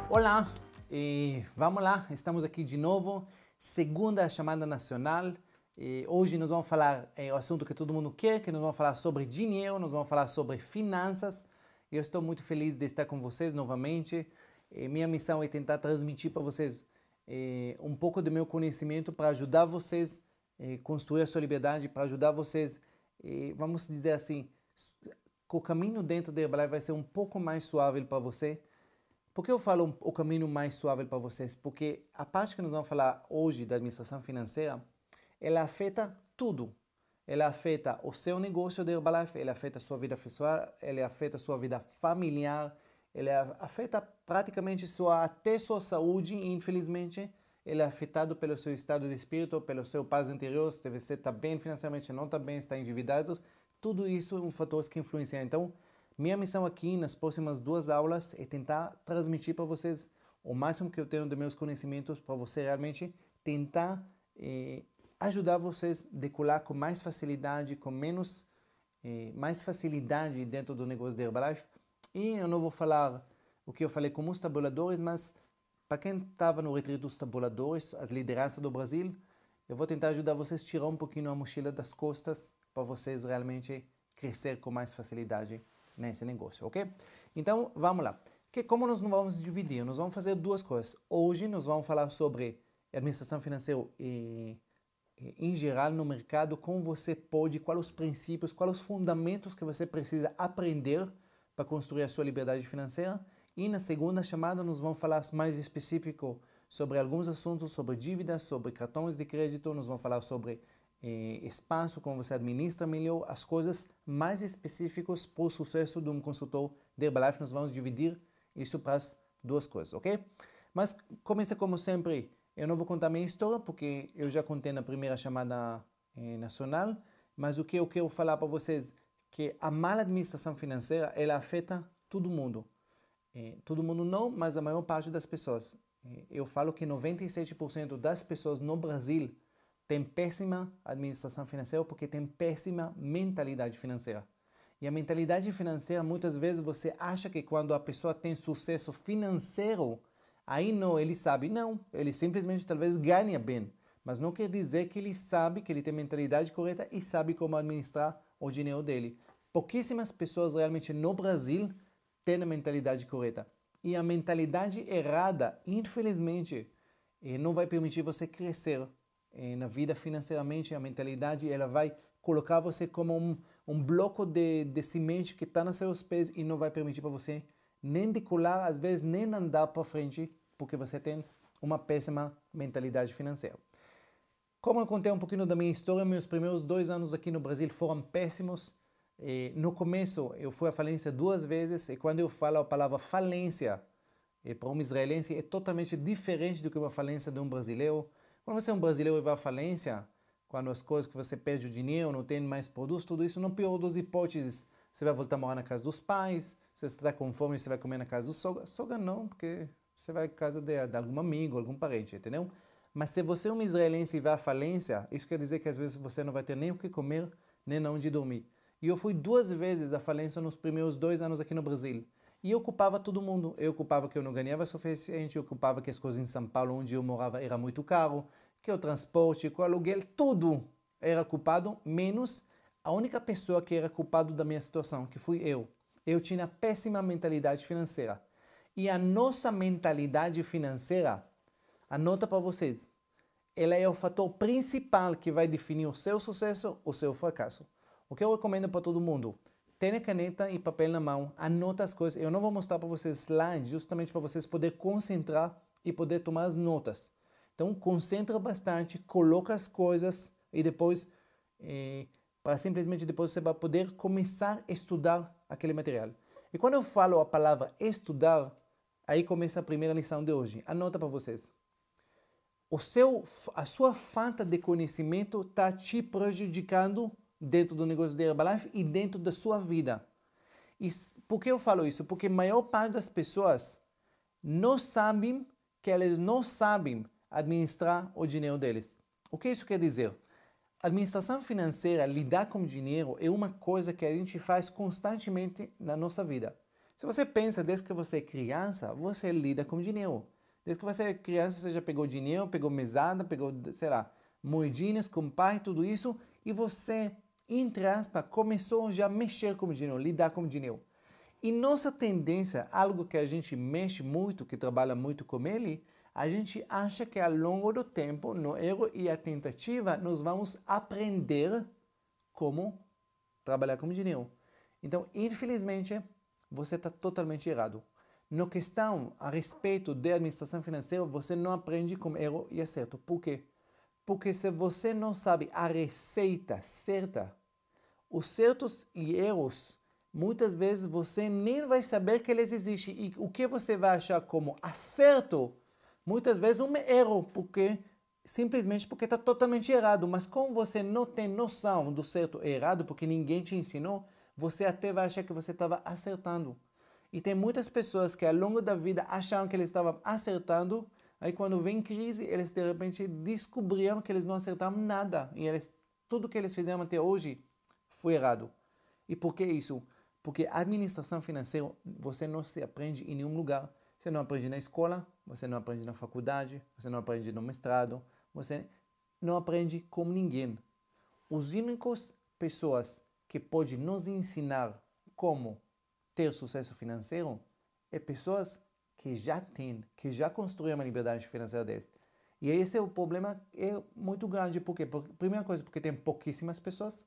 Olá, vamos lá, estamos aqui de novo, segunda chamada nacional. Hoje nós vamos falar o assunto que todo mundo quer, que nós vamos falar sobre dinheiro, nós vamos falar sobre finanças. Eu estou muito feliz de estar com vocês novamente. Minha missão é tentar transmitir para vocês um pouco do meu conhecimento para ajudar vocês a construir a sua liberdade, para ajudar vocês, vamos dizer assim, que o caminho dentro da Herbalife vai ser um pouco mais suave para você. Por que eu falo o caminho mais suave para vocês? Porque a parte que nós vamos falar hoje da administração financeira, ela afeta tudo. Ela afeta o seu negócio de Herbalife, ela afeta a sua vida pessoal, ela afeta a sua vida familiar, ela afeta praticamente até sua saúde e, infelizmente, ela é afetado pelo seu estado de espírito, pelo seu paz interior, se você está bem financeiramente, não está bem, está endividado. Tudo isso é um fator que influencia. Então, minha missão aqui nas próximas 2 aulas é tentar transmitir para vocês o máximo que eu tenho de meus conhecimentos para você realmente tentar ajudar vocês a decolar com mais facilidade, com mais facilidade dentro do negócio da Herbalife. E eu não vou falar o que eu falei com os tabuladores, mas para quem estava no retiro dos tabuladores, a liderança do Brasil, eu vou tentar ajudar vocês a tirar um pouquinho a mochila das costas para vocês realmente crescer com mais facilidade nesse negócio, ok? Então, vamos lá. Como nós não vamos dividir? Nós vamos fazer 2 coisas. Hoje nós vamos falar sobre administração financeira em geral no mercado, como você pode, quais os princípios, quais os fundamentos que você precisa aprender para construir a sua liberdade financeira. E na segunda chamada nós vamos falar mais específico sobre alguns assuntos, sobre dívidas, sobre cartões de crédito, nós vamos falar sobre espaço, como você administra melhor, as coisas mais específicas para o sucesso de um consultor de Herbalife. Nós vamos dividir isso para as 2 coisas, ok? Mas começa como sempre, eu não vou contar minha história, porque eu já contei na primeira chamada nacional, mas o que eu quero falar para vocês que a má administração financeira, ela afeta todo mundo. Todo mundo não, mas a maior parte das pessoas. Eu falo que 97% das pessoas no Brasil tem péssima administração financeira porque tem péssima mentalidade financeira. E a mentalidade financeira, muitas vezes você acha que quando a pessoa tem sucesso financeiro, aí não, ele sabe. Não, ele simplesmente talvez ganha bem. Mas não quer dizer que ele sabe, que ele tem mentalidade correta e sabe como administrar o dinheiro dele. Pouquíssimas pessoas realmente no Brasil têm a mentalidade correta. E a mentalidade errada, infelizmente, não vai permitir você crescer na vida financeiramente. A mentalidade ela vai colocar você como um bloco de semente que está nos seus pés e não vai permitir para você nem decolar, às vezes nem andar para frente, porque você tem uma péssima mentalidade financeira. Como eu contei um pouquinho da minha história, meus primeiros 2 anos aqui no Brasil foram péssimos. No começo eu fui à falência 2 vezes, e quando eu falo a palavra falência para um israelense é totalmente diferente do que uma falência de um brasileiro. Quando você é um brasileiro e vai à falência, quando as coisas que você perde o dinheiro, não tem mais produtos, tudo isso, não pior das hipóteses. Você vai voltar a morar na casa dos pais, se você está com fome, você vai comer na casa do sogra. Sogra não, porque você vai à casa de algum amigo, algum parente, entendeu? Mas se você é um israelense e vai à falência, isso quer dizer que às vezes você não vai ter nem o que comer, nem onde dormir. E eu fui 2 vezes à falência nos primeiros 2 anos aqui no Brasil. E eu culpava todo mundo. Eu culpava que eu não ganhava o suficiente, eu culpava que as coisas em São Paulo, onde eu morava, era muito caro, que o transporte, que o aluguel, tudo era culpado, menos a única pessoa que era culpado da minha situação, que fui eu. Eu tinha péssima mentalidade financeira. E a nossa mentalidade financeira, anota para vocês, ela é o fator principal que vai definir o seu sucesso ou o seu fracasso. O que eu recomendo para todo mundo? Tenha caneta e papel na mão, anota as coisas. Eu não vou mostrar para vocês slides, justamente para vocês poderem concentrar e poder tomar as notas. Então, concentra bastante, coloca as coisas e depois, para simplesmente depois você vai poder começar a estudar aquele material. E quando eu falo a palavra estudar, aí começa a primeira lição de hoje. Anota para vocês. A sua falta de conhecimento está te prejudicando dentro do negócio da Herbalife e dentro da sua vida. E por que eu falo isso? Porque a maior parte das pessoas não sabem que elas não sabem administrar o dinheiro deles. O que isso quer dizer? Administração financeira, lidar com dinheiro, é uma coisa que a gente faz constantemente na nossa vida. Se você pensa, desde que você é criança, você lida com dinheiro. Desde que você é criança, você já pegou dinheiro, pegou mesada, pegou, sei lá, moedinhas com o pai, tudo isso, e você, entre aspas, começou já a mexer com o dinheiro, lidar com o dinheiro. E nossa tendência, algo que a gente mexe muito, que trabalha muito com ele, a gente acha que ao longo do tempo, no erro e a tentativa, nós vamos aprender como trabalhar com dinheiro. Então, infelizmente, você está totalmente errado. Na questão a respeito de administração financeira, você não aprende com erro e acerto. Por quê? Porque se você não sabe a receita certa, os certos e erros, muitas vezes você nem vai saber que eles existem. E o que você vai achar como acerto, muitas vezes um erro, simplesmente porque está totalmente errado. Mas como você não tem noção do certo e errado, porque ninguém te ensinou, você até vai achar que você estava acertando. E tem muitas pessoas que ao longo da vida acharam que eles estavam acertando, aí quando vem crise, eles de repente descobriram que eles não acertaram nada. E tudo que eles fizeram até hoje foi errado. E por que isso? Porque administração financeira você não se aprende em nenhum lugar. Você não aprende na escola, você não aprende na faculdade, você não aprende no mestrado, você não aprende com ninguém. Os únicos pessoas que podem nos ensinar como ter sucesso financeiro é pessoas que já têm, que já construíram uma liberdade financeira deles. E esse é o problema, é muito grande. Por quê? Primeira coisa, porque tem pouquíssimas pessoas,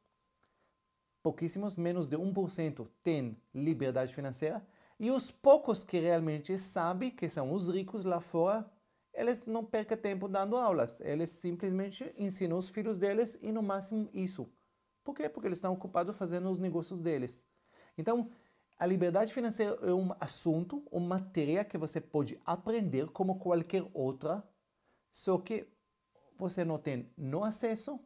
pouquíssimos, menos de 1% têm liberdade financeira, e os poucos que realmente sabem, que são os ricos lá fora, eles não percam tempo dando aulas, eles simplesmente ensinam os filhos deles e no máximo isso. Por quê? Porque eles estão ocupados fazendo os negócios deles. Então, a liberdade financeira é um assunto, uma matéria que você pode aprender como qualquer outra, só que você não tem no acesso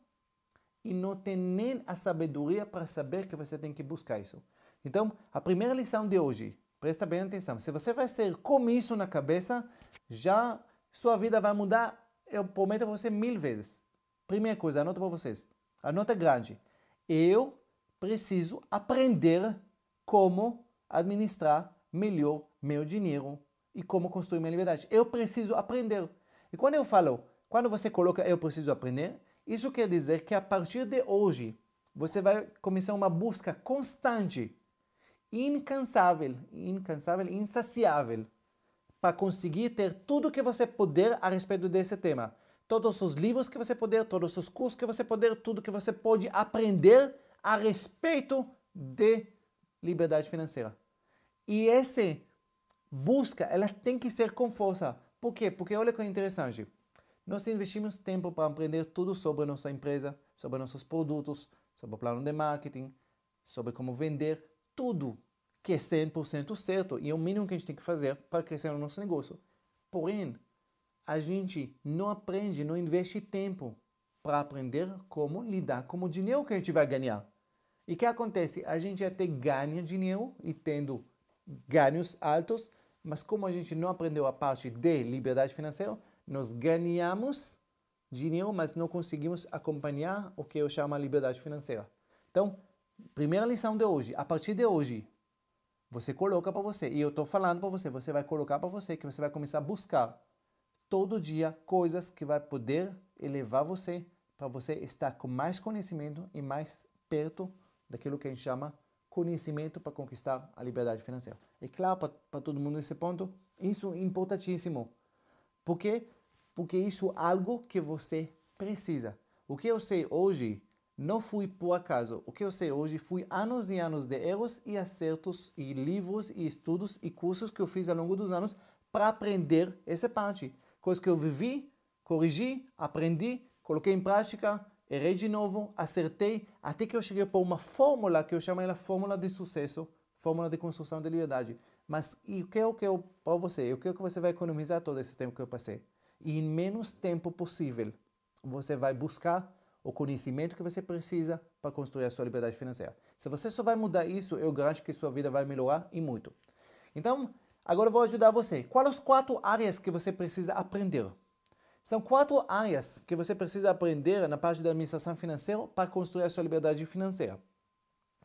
e não tem nem a sabedoria para saber que você tem que buscar isso. Então, a primeira lição de hoje, presta bem atenção, se você vai ser com isso na cabeça, já sua vida vai mudar, eu prometo para você 1000 vezes. Primeira coisa, anota para vocês, anota grande. Eu preciso aprender como administrar melhor meu dinheiro e como construir minha liberdade. Eu preciso aprender. E quando você coloca eu preciso aprender, isso quer dizer que a partir de hoje, você vai começar uma busca constante, incansável, insaciável, para conseguir ter tudo que você puder a respeito desse tema. Todos os livros que você puder, todos os cursos que você puder, tudo que você pode aprender a respeito de liberdade financeira. E essa busca, ela tem que ser com força. Por quê? Porque olha que é interessante. Nós investimos tempo para aprender tudo sobre nossa empresa, sobre nossos produtos, sobre o plano de marketing, sobre como vender, tudo que é 100% certo e é o mínimo que a gente tem que fazer para crescer no nosso negócio. Porém, a gente não aprende, não investe tempo para aprender como lidar com o dinheiro que a gente vai ganhar. E o que acontece? A gente até ganha dinheiro e tendo ganhos altos, mas como a gente não aprendeu a parte de liberdade financeira, nós ganhamos dinheiro, mas não conseguimos acompanhar o que eu chamo de liberdade financeira. Então, primeira lição de hoje, a partir de hoje, você coloca para você, e eu estou falando para você, você vai colocar para você, que você vai começar a buscar todo dia coisas que vai poder elevar você, para você estar com mais conhecimento e mais perto daquilo que a gente chama conhecimento para conquistar a liberdade financeira. É claro para todo mundo nesse ponto, isso é importantíssimo. Por quê? Porque isso é algo que você precisa. O que eu sei hoje não fui por acaso. O que eu sei hoje foi anos e anos de erros e acertos e livros e estudos e cursos que eu fiz ao longo dos anos para aprender essa parte. Coisas que eu vivi, corrigi, aprendi, coloquei em prática, errei de novo, acertei, até que eu cheguei para uma fórmula que eu chamo ela fórmula de sucesso, fórmula de construção de liberdade. Mas o que eu quero para você? Eu quero que você vai economizar todo esse tempo que eu passei. E em menos tempo possível, você vai buscar o conhecimento que você precisa para construir a sua liberdade financeira. Se você só vai mudar isso, eu garanto que sua vida vai melhorar e muito. Então, agora eu vou ajudar você. Quais as 4 áreas que você precisa aprender? São 4 áreas que você precisa aprender na parte da administração financeira para construir a sua liberdade financeira.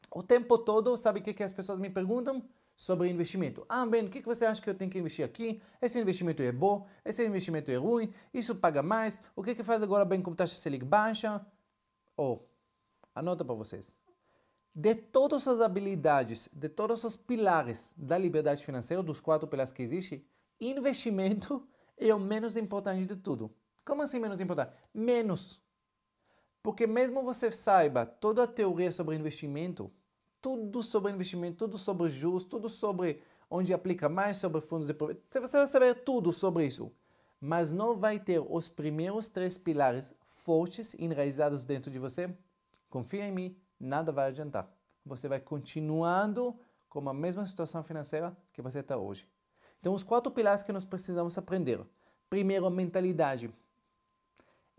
O tempo todo, sabe o que as pessoas me perguntam? sobre investimento. Ah, bem, o que você acha que eu tenho que investir aqui? Esse investimento é bom, esse investimento é ruim, isso paga mais, o que faz agora bem com taxa Selic baixa? Anota para vocês. De todas as habilidades, de todos os pilares da liberdade financeira, dos 4 pilares que existem, investimento é o menos importante de tudo. Como assim menos importante? Menos. Porque mesmo você saiba toda a teoria sobre investimento, tudo sobre investimento, tudo sobre juros, tudo sobre onde aplica mais, sobre fundos de proveito, você vai saber tudo sobre isso. Mas não vai ter os primeiros 3 pilares fortes, enraizados dentro de você. Confia em mim, nada vai adiantar. Você vai continuando com a mesma situação financeira que você está hoje. Então, os 4 pilares que nós precisamos aprender. Primeiro, a mentalidade.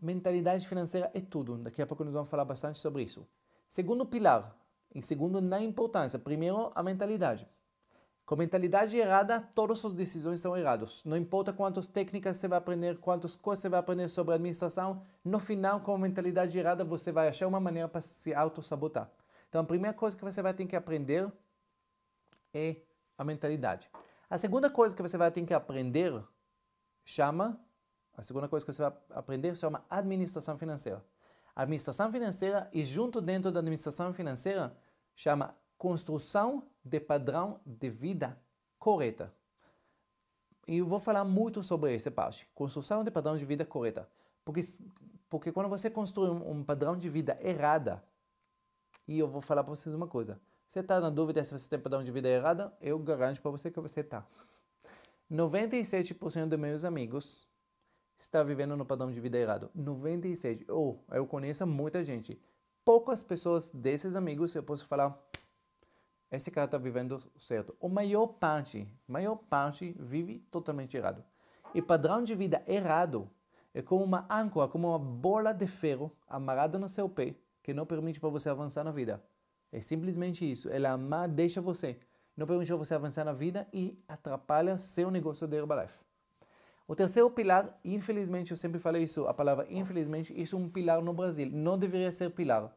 Mentalidade financeira é tudo. Daqui a pouco nós vamos falar bastante sobre isso. Segundo pilar, e segundo na importância, primeiro a mentalidade. Com mentalidade errada, todas as decisões são erradas. Não importa quantas técnicas você vai aprender, quantas coisas você vai aprender sobre administração, no final, com a mentalidade errada, você vai achar uma maneira para se auto-sabotar. Então, a primeira coisa que você vai ter que aprender é a mentalidade. A segunda coisa que você vai ter que aprender chama administração financeira. A administração financeira e junto dentro da administração financeira chama construção de padrão de vida correta. E eu vou falar muito sobre essa parte. Construção de padrão de vida correta. Porque quando você constrói um padrão de vida errada, e eu vou falar para vocês uma coisa. Você está na dúvida se você tem padrão de vida errada? Eu garanto para você que você está. 97% dos meus amigos está vivendo no padrão de vida errado. 97%. Eu conheço muita gente. Poucas pessoas desses amigos eu posso falar, esse cara está vivendo certo. A maior parte vive totalmente errado. E padrão de vida errado é como uma âncora, como uma bola de ferro amarrada no seu pé, que não permite para você avançar na vida. É simplesmente isso. Ela deixa você, não permite para você avançar na vida e atrapalha seu negócio de Herbalife. O terceiro pilar, infelizmente, eu sempre falei isso, a palavra infelizmente, isso é um pilar no Brasil. Não deveria ser pilar,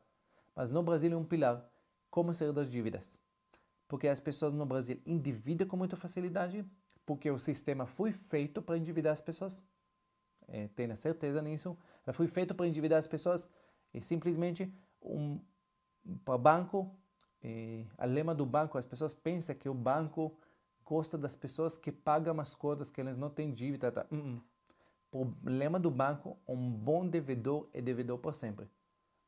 mas no Brasil é um pilar. Como sair das dívidas? Porque as pessoas no Brasil endividam com muita facilidade, porque o sistema foi feito para endividar as pessoas. Tenha certeza nisso. Ela foi feita para endividar as pessoas e simplesmente para o banco, a lema do banco, as pessoas pensam que o banco gosta das pessoas que pagam as contas, que eles não têm dívida. Tá? O lema do banco, um bom devedor é devedor por sempre.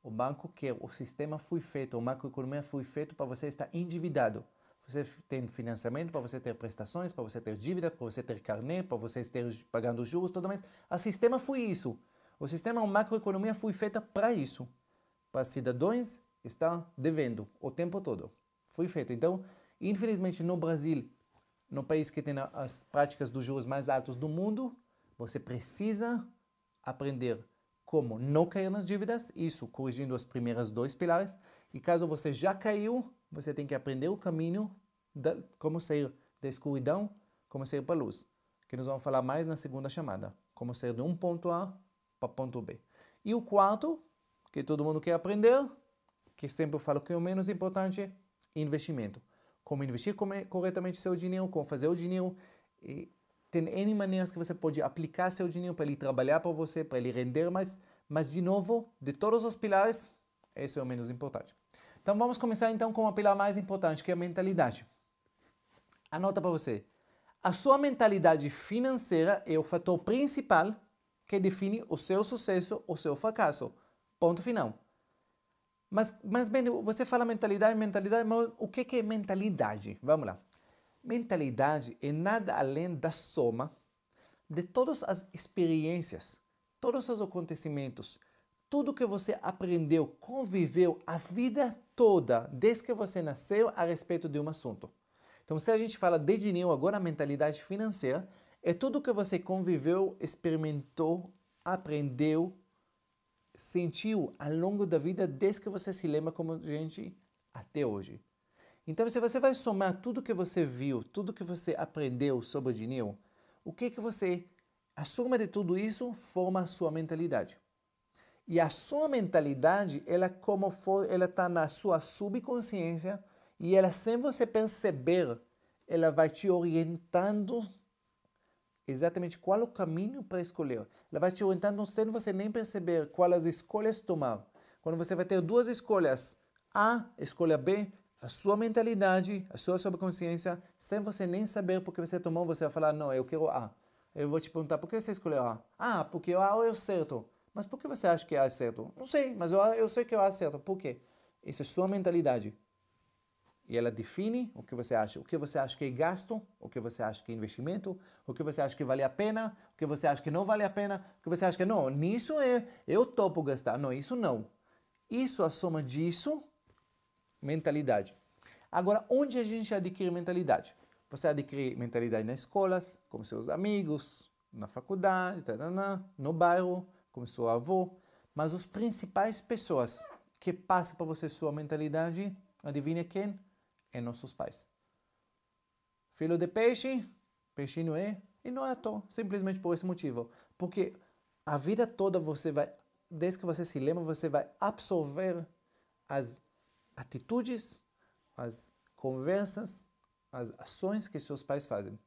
O banco quer, o sistema foi feito, a macroeconomia foi feito para você estar endividado. Você tem financiamento, para você ter prestações, para você ter dívida, para você ter carnê, para você estar pagando juros, tudo mais. O sistema foi isso. O sistema, a macroeconomia foi feita para isso. Para cidadãos estar devendo o tempo todo. Foi feito. Então, infelizmente, no Brasil, no país que tem as práticas dos juros mais altos do mundo, você precisa aprender como não cair nas dívidas, isso corrigindo os primeiros 2 pilares. E caso você já caiu, você tem que aprender o caminho de como sair da escuridão, como sair para a luz. Que nós vamos falar mais na segunda chamada. Como sair de um ponto A para ponto B. E o quarto, que todo mundo quer aprender, que sempre eu falo que é o menos importante, é investimento. Como investir corretamente seu dinheiro, como fazer o dinheiro. E tem N maneiras que você pode aplicar seu dinheiro para ele trabalhar para você, para ele render mais. Mas, de novo, de todos os pilares, esse é o menos importante. Então, vamos começar então com o pilar mais importante, que é a mentalidade. Anota para você. A sua mentalidade financeira é o fator principal que define o seu sucesso ou seu fracasso. Ponto final. Mas bem, você fala mentalidade, mas o que é mentalidade? Vamos lá. Mentalidade é nada além da soma de todas as experiências, todos os acontecimentos, tudo que você aprendeu, conviveu a vida toda, desde que você nasceu, a respeito de um assunto. Então, se a gente fala de dinheiro, agora a mentalidade financeira é tudo que você conviveu, experimentou, aprendeu, sentiu ao longo da vida, desde que você se lembra como gente até hoje. Então, se você vai somar tudo que você viu, tudo que você aprendeu sobre o dinheiro, a soma de tudo isso forma a sua mentalidade. E a sua mentalidade, ela está na sua subconsciência e ela, sem você perceber, ela vai te orientando exatamente qual é o caminho para escolher. Ela vai te orientando sem você nem perceber quais escolhas tomar. Quando você vai ter duas escolhas, A, escolha B, a sua mentalidade, a sua subconsciência, sem você nem saber porque você tomou, você vai falar, não, eu quero A. Eu vou te perguntar, por que você escolheu A? Ah, porque A é o certo. Mas por que você acha que A é certo? Não sei, mas eu sei que A é certo. Por quê? Essa é a sua mentalidade. E ela define o que você acha. O que você acha que é gasto, o que você acha que é investimento, o que você acha que vale a pena, o que você acha que não vale a pena, o que você acha que não, nisso eu topo gastar. Não, isso não. Isso, a soma disso, mentalidade. Agora, onde a gente adquire mentalidade? Você adquire mentalidade nas escolas, com seus amigos, na faculdade, no bairro, com seu avô. Mas as principais pessoas que passam para você sua mentalidade, adivinha quem? É nossos pais. Filho de peixe, peixinho é, e não é à toa, simplesmente por esse motivo. Porque a vida toda você vai, desde que você se lembra, você vai absorver as atitudes, as conversas, as ações que seus pais fazem.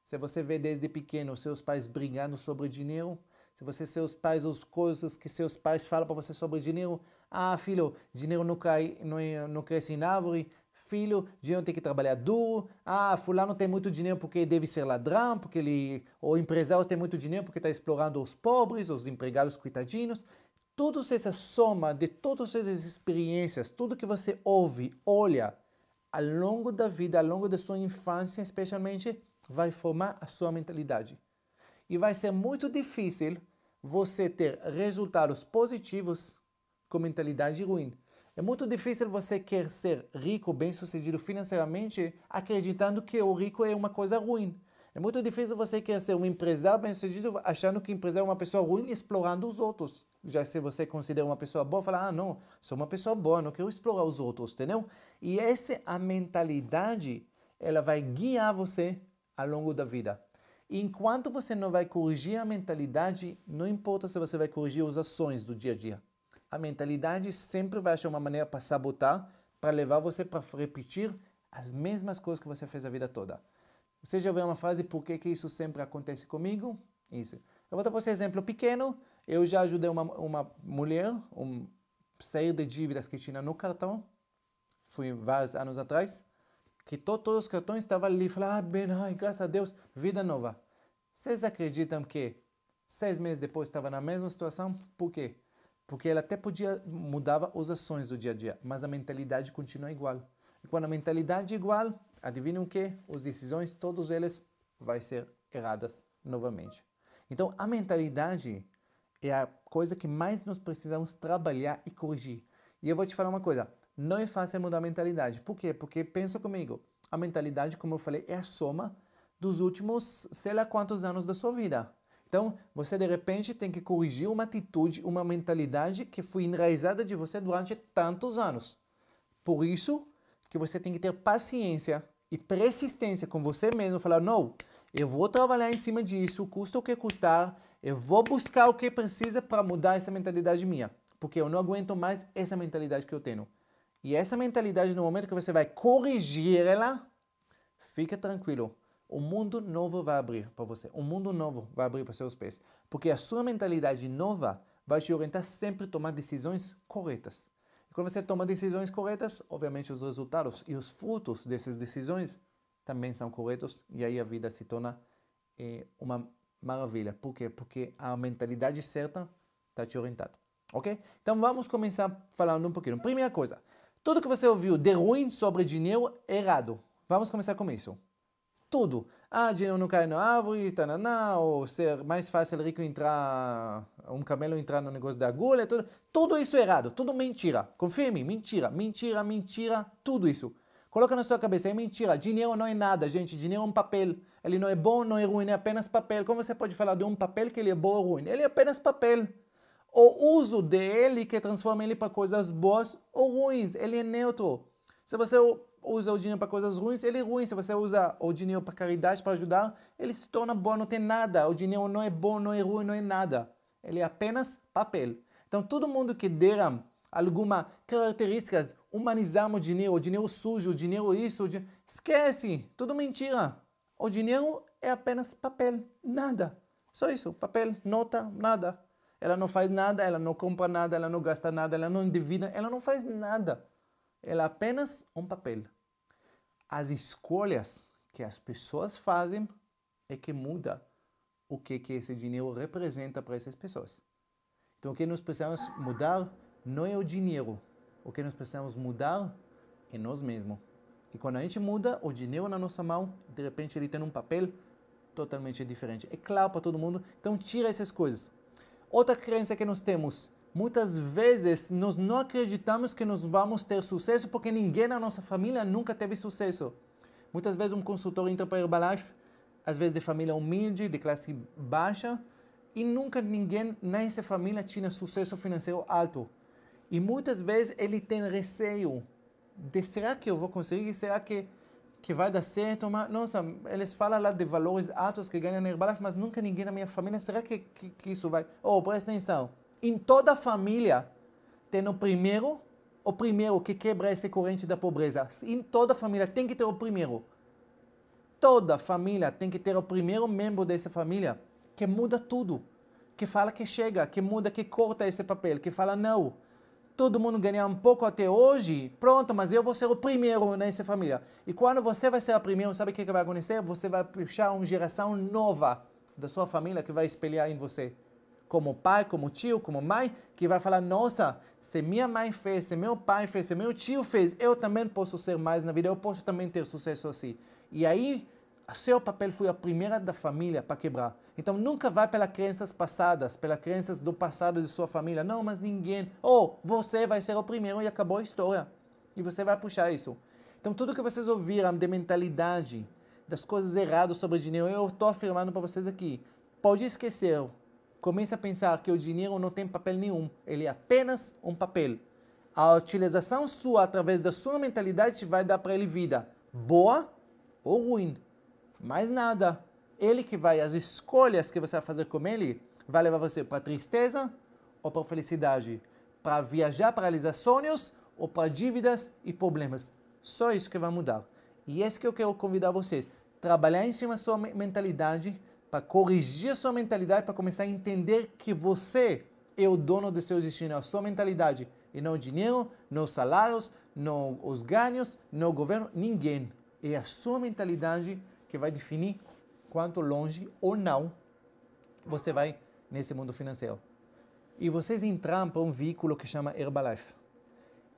Se você vê desde pequeno seus pais brigando sobre dinheiro, se você seus pais, as coisas que seus pais falam para você sobre dinheiro, ah, filho, dinheiro não cresce em árvore, filho, dinheiro tem que trabalhar duro, ah, fulano tem muito dinheiro porque deve ser ladrão, porque o empresário tem muito dinheiro porque está explorando os pobres, os empregados coitadinhos. Toda essa soma de todas essas experiências, tudo que você ouve, olha, ao longo da vida, ao longo da sua infância especialmente, vai formar a sua mentalidade. E vai ser muito difícil você ter resultados positivos com mentalidade ruim. É muito difícil você querer ser rico, bem-sucedido financeiramente, acreditando que o rico é uma coisa ruim. É muito difícil você querer ser um empresário bem-sucedido, achando que o empresário é uma pessoa ruim e explorando os outros. Já se você considera uma pessoa boa, fala, ah, não, sou uma pessoa boa, não quero explorar os outros, entendeu? E essa a mentalidade, ela vai guiar você ao longo da vida. E enquanto você não vai corrigir a mentalidade, não importa se você vai corrigir as ações do dia a dia. A mentalidade sempre vai achar uma maneira para sabotar, para levar você para repetir as mesmas coisas que você fez a vida toda. Você já ouviu uma frase, por que isso sempre acontece comigo? Isso. Eu vou dar para você um exemplo pequeno. Eu já ajudei uma mulher a sair de dívidas que tinha no cartão. Foi vários anos atrás. Quitou todos os cartões, estava ali, falou, graças a Deus, vida nova. Vocês acreditam que 6 meses depois estava na mesma situação? Por quê? Porque ela até podia mudar as ações do dia a dia, mas a mentalidade continua igual. E quando a mentalidade é igual, adivinham o quê? As decisões, todas elas, vão ser erradas novamente. Então, a mentalidade é a coisa que mais nós precisamos trabalhar e corrigir. E eu vou te falar uma coisa, não é fácil mudar a mentalidade. Por quê? Porque, pensa comigo, a mentalidade, como eu falei, é a soma dos últimos, sei lá quantos anos da sua vida. Então, você de repente tem que corrigir uma atitude, uma mentalidade que foi enraizada de você durante tantos anos. Por isso que você tem que ter paciência e persistência com você mesmo, falar, não, eu vou trabalhar em cima disso, custa o que custar, eu vou buscar o que precisa para mudar essa mentalidade minha, porque eu não aguento mais essa mentalidade que eu tenho. E essa mentalidade, no momento que você vai corrigir ela, fica tranquilo. Um mundo novo vai abrir para você. Um mundo novo vai abrir para seus pés. Porque a sua mentalidade nova vai te orientar sempre a tomar decisões corretas. E quando você toma decisões corretas, obviamente os resultados e os frutos dessas decisões também são corretos. E aí a vida se torna uma maravilha. Por quê? Porque a mentalidade certa está te orientando. Ok? Então vamos começar falando um pouquinho. Primeira coisa. Tudo que você ouviu de ruim sobre dinheiro é errado. Vamos começar com isso. Tudo. Ah, dinheiro não cai na árvore, tananá, ou ser mais fácil rico entrar, um camelo entrar no negócio da agulha, tudo isso é errado, tudo mentira. Confia em mim, mentira, mentira, mentira, tudo isso. Coloca na sua cabeça, é mentira, dinheiro não é nada, gente, dinheiro é um papel. Ele não é bom, não é ruim, é apenas papel. Como você pode falar de um papel que ele é bom ou ruim? Ele é apenas papel. O uso dele que transforma ele para coisas boas ou ruins. Ele é neutro. Se você usa o dinheiro para coisas ruins, ele é ruim. Se você usa o dinheiro para caridade, para ajudar, ele se torna bom, não tem nada. O dinheiro não é bom, não é ruim, não é nada. Ele é apenas papel. Então, todo mundo que der algumas características humanizamos o dinheiro sujo, o dinheiro isso, esquece, tudo mentira. O dinheiro é apenas papel, nada. Só isso, papel, nota, nada. Ela não faz nada, ela não compra nada, ela não gasta nada, ela não endivida, ela não faz nada. Ela é apenas um papel. As escolhas que as pessoas fazem é que muda o que esse dinheiro representa para essas pessoas. Então, o que nós precisamos mudar não é o dinheiro. O que nós precisamos mudar é nós mesmos. E quando a gente muda o dinheiro na nossa mão, de repente ele tem um papel totalmente diferente. É claro para todo mundo. Então, tira essas coisas. Outra crença que nós temos. Muitas vezes, nós não acreditamos que nós vamos ter sucesso porque ninguém na nossa família nunca teve sucesso. Muitas vezes, um consultor entra para a Herbalife, às vezes de família humilde, de classe baixa, e nunca ninguém nessa família tinha sucesso financeiro alto. E muitas vezes ele tem receio de será que eu vou conseguir? Será que vai dar certo? Mas, nossa, eles falam lá de valores altos que ganham na Herbalife, mas nunca ninguém na minha família. Será que isso vai? Oh, presta atenção. Em toda a família tem o primeiro que quebra essa corrente da pobreza. Em toda a família tem que ter o primeiro. Toda família tem que ter o primeiro membro dessa família que muda tudo. Que fala que chega, que muda, que corta esse papel, que fala não. Todo mundo ganha um pouco até hoje, pronto, mas eu vou ser o primeiro nessa família. E quando você vai ser o primeiro, sabe o que vai acontecer? Você vai puxar uma geração nova da sua família que vai espelhar em você. Como pai, como tio, como mãe, que vai falar, nossa, se minha mãe fez, se meu pai fez, se meu tio fez, eu também posso ser mais na vida, eu posso também ter sucesso assim. E aí, seu papel foi a primeira da família para quebrar. Então, nunca vai pelas crenças passadas, pelas crenças do passado de sua família. Não, mas ninguém. Ou você vai ser o primeiro e acabou a história. E você vai puxar isso. Então, tudo que vocês ouviram de mentalidade, das coisas erradas sobre dinheiro, eu estou afirmando para vocês aqui. Pode esquecer. Comece a pensar que o dinheiro não tem papel nenhum. Ele é apenas um papel. A utilização sua, através da sua mentalidade, vai dar para ele vida boa ou ruim. Mais nada. Ele que vai, as escolhas que você vai fazer com ele, vai levar você para tristeza ou para felicidade. Para viajar, para realizar sonhos ou para dívidas e problemas. Só isso que vai mudar. E é isso que eu quero convidar vocês. Trabalhar em cima da sua mentalidade, para corrigir a sua mentalidade, para começar a entender que você é o dono do seu destino, a sua mentalidade. E não o dinheiro, não os salários, não os ganhos, não o governo, ninguém. É a sua mentalidade que vai definir quanto longe ou não você vai nesse mundo financeiro. E vocês entraram para um veículo que chama Herbalife.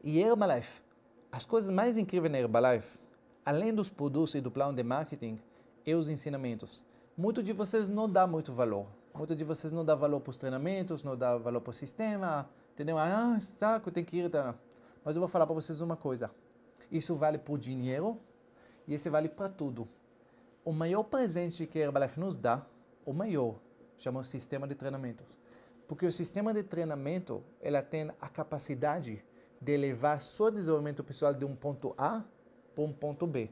E Herbalife, as coisas mais incríveis na Herbalife, além dos produtos e do plano de marketing, é os ensinamentos. Muitos de vocês não dão muito valor. Muitos de vocês não dão valor para os treinamentos, não dão valor para o sistema, entendeu? Ah, saco, tem que ir. Tá. Mas eu vou falar para vocês uma coisa. Isso vale para o dinheiro e isso vale para tudo. O maior presente que a Herbalife nos dá, o maior, chama o sistema de treinamentos. Porque o sistema de treinamento, ela tem a capacidade de levar seu desenvolvimento pessoal de um ponto A para um ponto B.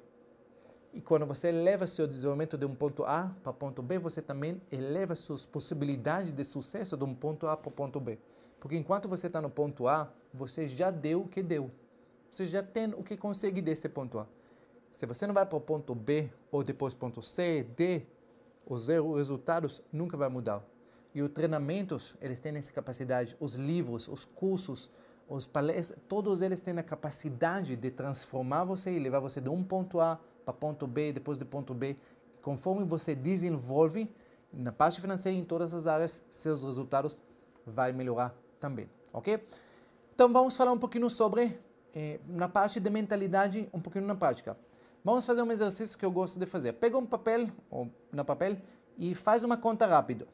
E quando você eleva seu desenvolvimento de um ponto A para ponto B, você também eleva suas possibilidades de sucesso de um ponto A para o ponto B. Porque enquanto você está no ponto A, você já deu o que deu. Você já tem o que consegue desse ponto A. Se você não vai para o ponto B, ou depois ponto C, D, os resultados nunca vai mudar. E os treinamentos, eles têm essa capacidade, os livros, os cursos, os palestras, todos eles têm a capacidade de transformar você e levar você de um ponto A para ponto B, depois de ponto B. Conforme você desenvolve na parte financeira em todas as áreas, seus resultados vão melhorar também, ok? Então vamos falar um pouquinho sobre, na parte de mentalidade, um pouquinho na prática. Vamos fazer um exercício que eu gosto de fazer. Pega um papel, ou na papel, e faz uma conta rápido.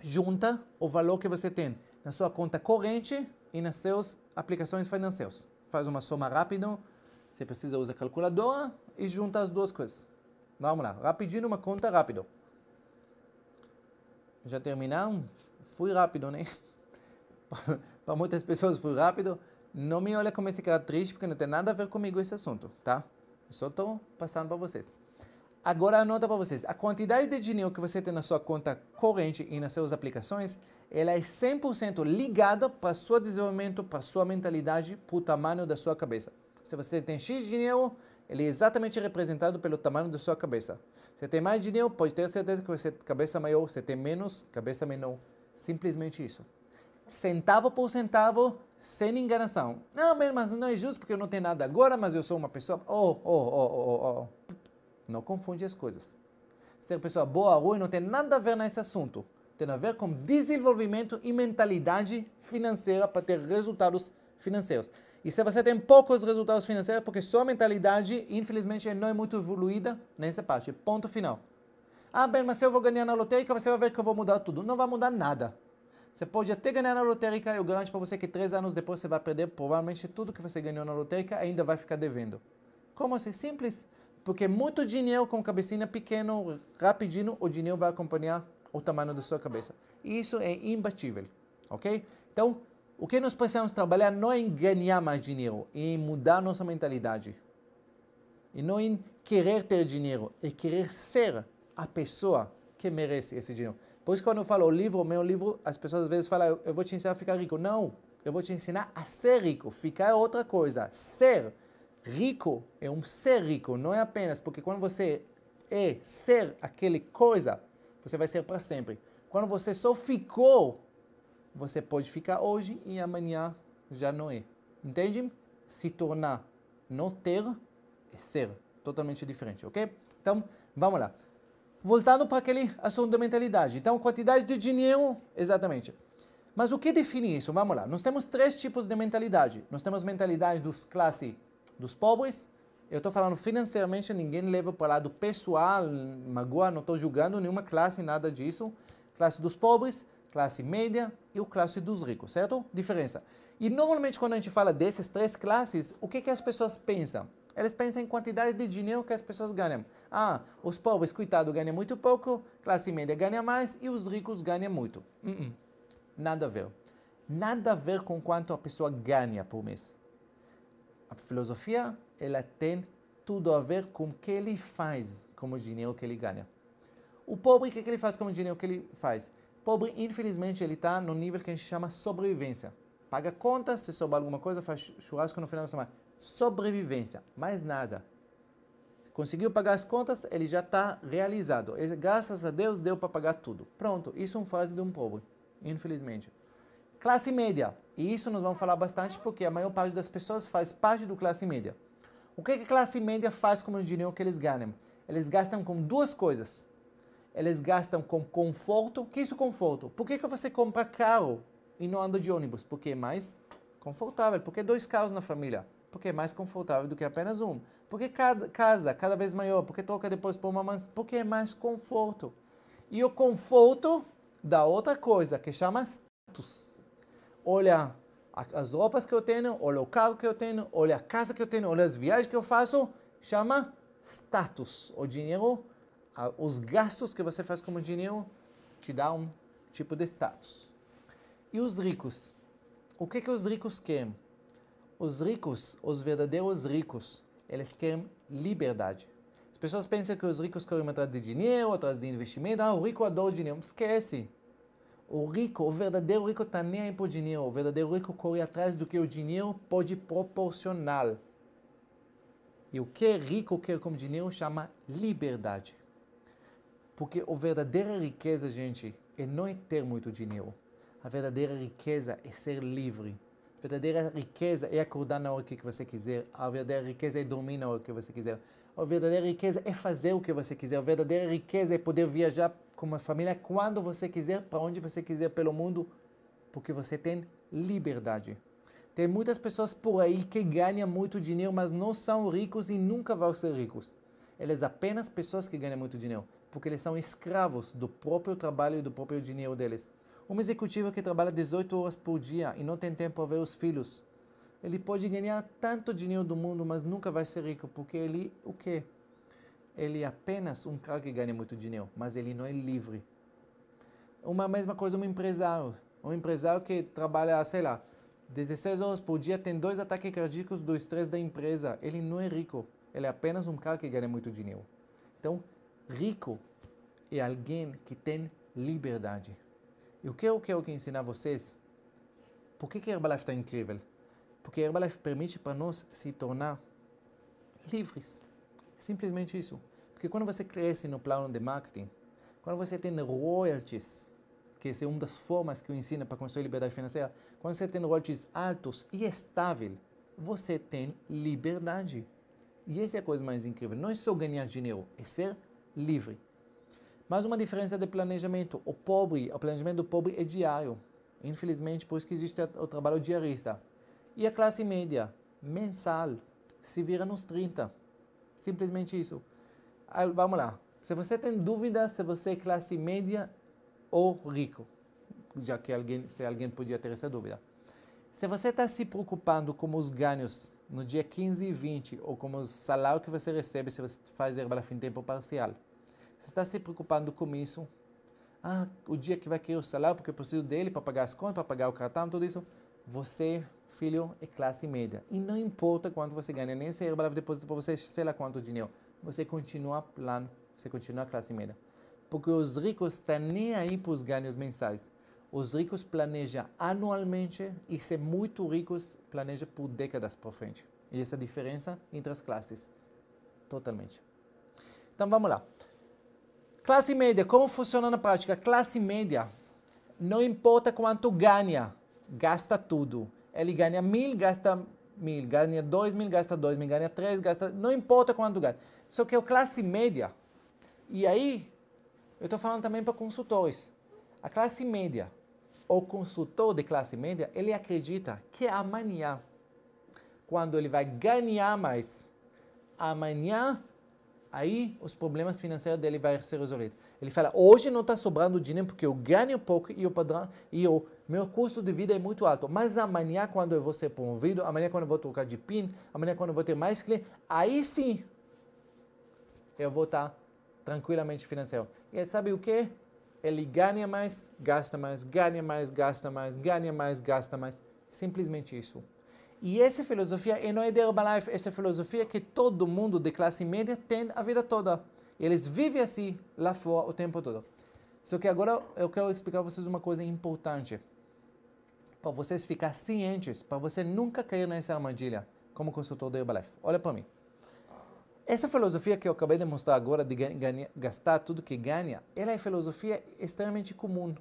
Junta o valor que você tem na sua conta corrente e nas suas aplicações financeiras. Faz uma soma rápida, você precisa usar a calculadora e junta as duas coisas. Vamos lá, rapidinho, uma conta rápido. Já terminaram? Fui rápido, né? Para muitas pessoas fui rápido. Não me olha como esse cara triste, porque não tem nada a ver comigo esse assunto, tá? Eu só estou passando para vocês. Agora anota para vocês, a quantidade de dinheiro que você tem na sua conta corrente e nas suas aplicações, ela é 100% ligada para o seu desenvolvimento, para a sua mentalidade, para o tamanho da sua cabeça. Se você tem X dinheiro, ele é exatamente representado pelo tamanho da sua cabeça. Se tem mais dinheiro, pode ter certeza que você tem cabeça maior, se tem menos, cabeça menor. Simplesmente isso. Centavo por centavo, sem enganação. Não, mas não é justo porque eu não tenho nada agora, mas eu sou uma pessoa... Não confunde as coisas. Ser pessoa boa ou ruim não tem nada a ver nesse assunto. Tem a ver com desenvolvimento e mentalidade financeira para ter resultados financeiros. E se você tem poucos resultados financeiros, é porque sua mentalidade, infelizmente, não é muito evoluída nessa parte. Ponto final. Ah, bem, mas se eu vou ganhar na lotérica, você vai ver que eu vou mudar tudo. Não vai mudar nada. Você pode até ganhar na lotérica, eu garanto para você que 3 anos depois você vai perder provavelmente tudo que você ganhou na lotérica, ainda vai ficar devendo. Como assim? Simples. Porque muito dinheiro com cabecinha pequeno, rapidinho, o dinheiro vai acompanhar o tamanho da sua cabeça. E isso é imbatível, ok? Então, o que nós precisamos trabalhar não é em ganhar mais dinheiro, é em mudar nossa mentalidade. E não em querer ter dinheiro, é querer ser a pessoa que merece esse dinheiro. Por isso, quando eu falo meu livro, as pessoas às vezes falam, eu vou te ensinar a ficar rico. Não, eu vou te ensinar a ser rico. Ficar é outra coisa. Ser rico é um ser rico, não é apenas porque quando você é ser aquele coisa, você vai ser para sempre. Quando você só ficou, você pode ficar hoje e amanhã já não é. Entende? Se tornar, não ter, é ser. Totalmente diferente, ok? Então, vamos lá. Voltando para aquele assunto da mentalidade. Então, quantidade de dinheiro, exatamente. Mas o que define isso? Vamos lá. Nós temos 3 tipos de mentalidade. Nós temos mentalidade dos pobres. Eu estou falando financeiramente, ninguém leva para o lado pessoal, magoa, não estou julgando nenhuma classe, nada disso. Classe dos pobres, classe média e o classe dos ricos, certo? Diferença. E normalmente quando a gente fala dessas 3 classes, o que as pessoas pensam? Eles pensam em quantidade de dinheiro que as pessoas ganham. Ah, os pobres, coitado, ganham muito pouco, classe média ganha mais e os ricos ganham muito. Nada a ver. Nada a ver com quanto a pessoa ganha por mês. A filosofia, ela tem tudo a ver com o que ele faz com o dinheiro que ele ganha. O pobre, o que ele faz com o dinheiro que ele faz? Pobre, infelizmente, ele está no nível que a gente chama sobrevivência. Paga contas, se sobrar alguma coisa, faz churrasco no final da semana. Sobrevivência, mais nada. Conseguiu pagar as contas, ele já está realizado. Ele, graças a Deus, deu para pagar tudo. Pronto, isso é uma frase de um pobre, infelizmente. Classe média, e isso nós vamos falar bastante porque a maior parte das pessoas faz parte do classe média. O que a classe média faz com o dinheiro que eles ganham? Eles gastam com 2 coisas. Eles gastam com conforto. O que é isso conforto? Por que você compra carro e não anda de ônibus? Porque é mais confortável. Porque 2 carros na família. Porque é mais confortável do que apenas um. Porque casa cada vez maior. Porque troca depois por uma mansão. Porque é mais conforto. E o conforto dá outra coisa que chama status. Olha as roupas que eu tenho, olha o carro que eu tenho, olha a casa que eu tenho, olha as viagens que eu faço, chama status. O dinheiro, os gastos que você faz com o dinheiro, te dá um tipo de status. E os ricos? O que os ricos querem? Os ricos, os verdadeiros ricos, eles querem liberdade. As pessoas pensam que os ricos correm atrás de dinheiro, atrás de investimento. Ah, o rico adora dinheiro. Esquece. O rico, o verdadeiro rico está nem aí por dinheiro. O verdadeiro rico corre atrás do que o dinheiro pode proporcionar. E o que rico quer como dinheiro chama liberdade. Porque a verdadeira riqueza, gente, é não é ter muito dinheiro. A verdadeira riqueza é ser livre. A verdadeira riqueza é acordar na hora que você quiser. A verdadeira riqueza é dormir na hora que você quiser. A verdadeira riqueza é fazer o que você quiser. A verdadeira riqueza é poder viajar com uma família quando você quiser, para onde você quiser pelo mundo, porque você tem liberdade. Tem muitas pessoas por aí que ganham muito dinheiro, mas não são ricos e nunca vão ser ricos. Eles são apenas pessoas que ganham muito dinheiro, porque eles são escravos do próprio trabalho e do próprio dinheiro deles. Um executivo que trabalha 18 horas por dia e não tem tempo para ver os filhos, ele pode ganhar tanto dinheiro do mundo, mas nunca vai ser rico, porque ele, o quê? Ele é apenas um cara que ganha muito dinheiro, mas ele não é livre. Uma mesma coisa um empresário. Um empresário que trabalha, sei lá, 16 horas por dia, tem 2 ataques cardíacos do estresse da empresa. Ele não é rico. Ele é apenas um cara que ganha muito dinheiro. Então, Rico é alguém que tem liberdade. E o que eu quero ensinar a vocês? Por que a Herbalife está incrível? Porque a Herbalife permite para nós se tornar livres. Simplesmente isso. Porque quando você cresce no plano de marketing, quando você tem royalties, que essa é uma das formas que eu ensino para construir liberdade financeira, quando você tem royalties altos e estável, você tem liberdade. E essa é a coisa mais incrível. Não é só ganhar dinheiro, é ser livre. Mas uma diferença de planejamento. O planejamento do pobre é diário. Infelizmente, por isso que existe o trabalho diarista. E a classe média, mensal, se vira nos 30. Simplesmente isso. Vamos lá. Se você tem dúvidas se você é classe média ou rico, já que alguém podia ter essa dúvida. Se você está se preocupando com os ganhos no dia 15 e 20, ou com o salário que você recebe se você faz Herbalife em tempo parcial, você está se preocupando com isso, o dia que vai cair o salário, porque eu preciso dele para pagar as contas, para pagar o cartão, tudo isso, você, filho, é classe média. E não importa quanto você ganha, nem se Herbalife deposita para você, sei lá quanto dinheiro, você continua plano, você continua classe média. Porque os ricos estão nem aí para os ganhos mensais. Os ricos planejam anualmente e ser muito ricos planejam por décadas por frente. E essa é a diferença entre as classes. Totalmente. Então vamos lá. Classe média, como funciona na prática? Classe média, não importa quanto ganha, gasta tudo. Ele ganha 1.000, gasta 1.000, ganha 2.000, gasta 2.000, ganha 3, gasta... Não importa quanto ganha. Só que é a classe média. E aí, eu estou falando também para consultores. A classe média, o consultor de classe média, ele acredita que amanhã, quando ele vai ganhar mais, amanhã, aí os problemas financeiros dele vão ser resolvidos. Ele fala, hoje não está sobrando dinheiro porque eu ganho pouco e o meu custo de vida é muito alto. Mas amanhã, quando eu vou ser promovido, amanhã quando eu vou trocar de PIN, amanhã quando eu vou ter mais clientes, aí sim, eu vou estar tranquilamente financeiro. E sabe o que? Ele ganha mais, gasta mais, ganha mais, gasta mais, ganha mais, gasta mais. Simplesmente isso. E essa filosofia não é de Herbalife, essa filosofia que todo mundo de classe média tem a vida toda. Eles vivem assim lá fora o tempo todo. Só que agora eu quero explicar a vocês uma coisa importante. Para vocês ficarem cientes, para você nunca cair nessa armadilha como consultor de Herbalife. Olha para mim. Essa filosofia que eu acabei de mostrar agora, de gastar tudo que ganha, ela é filosofia extremamente comum.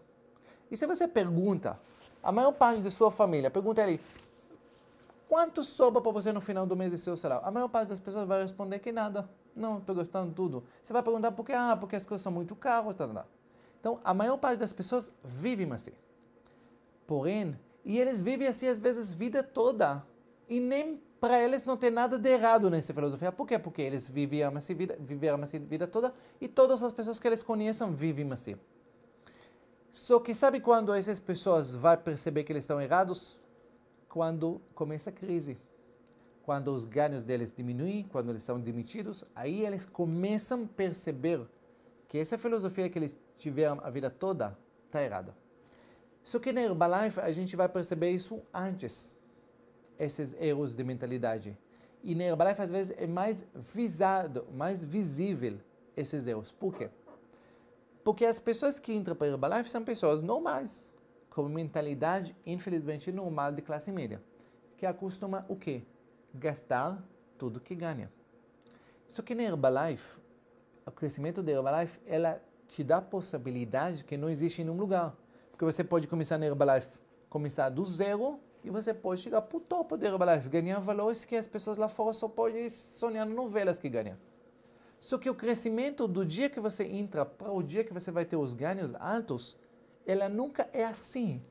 E se você pergunta, a maior parte da sua família, pergunta ali, quanto sobra para você no final do mês de seu salário? A maior parte das pessoas vai responder que nada. Não, estou gastando tudo. Você vai perguntar por quê? Porque as coisas são muito caras. Então, a maior parte das pessoas vivem assim. Porém, e eles vivem assim às vezes vida toda. E nem para eles não tem nada de errado nessa filosofia. Por quê? Porque eles viveram assim vida toda e todas as pessoas que eles conhecem vivem assim. Só que sabe quando essas pessoas vão perceber que eles estão errados? Quando começa a crise. Quando os ganhos deles diminuem, quando eles são demitidos, aí eles começam a perceber que essa filosofia que eles tiveram a vida toda está errada. Só que na Herbalife a gente vai perceber isso antes, esses erros de mentalidade. E na Herbalife às vezes é mais visível esses erros. Por quê? Porque as pessoas que entram para a Herbalife são pessoas normais, com mentalidade, infelizmente, normal de classe média, que acostuma o quê? Gastar tudo que ganha. Só que na Herbalife, o crescimento da Herbalife, ela te dá a possibilidade que não existe em nenhum lugar. Porque você pode começar na Herbalife, começar do zero, e você pode chegar para o topo da Herbalife, ganhar valores que as pessoas lá fora só podem sonhar em novelas que ganham. Só que o crescimento do dia que você entra para o dia que você vai ter os ganhos altos, ela nunca é assim.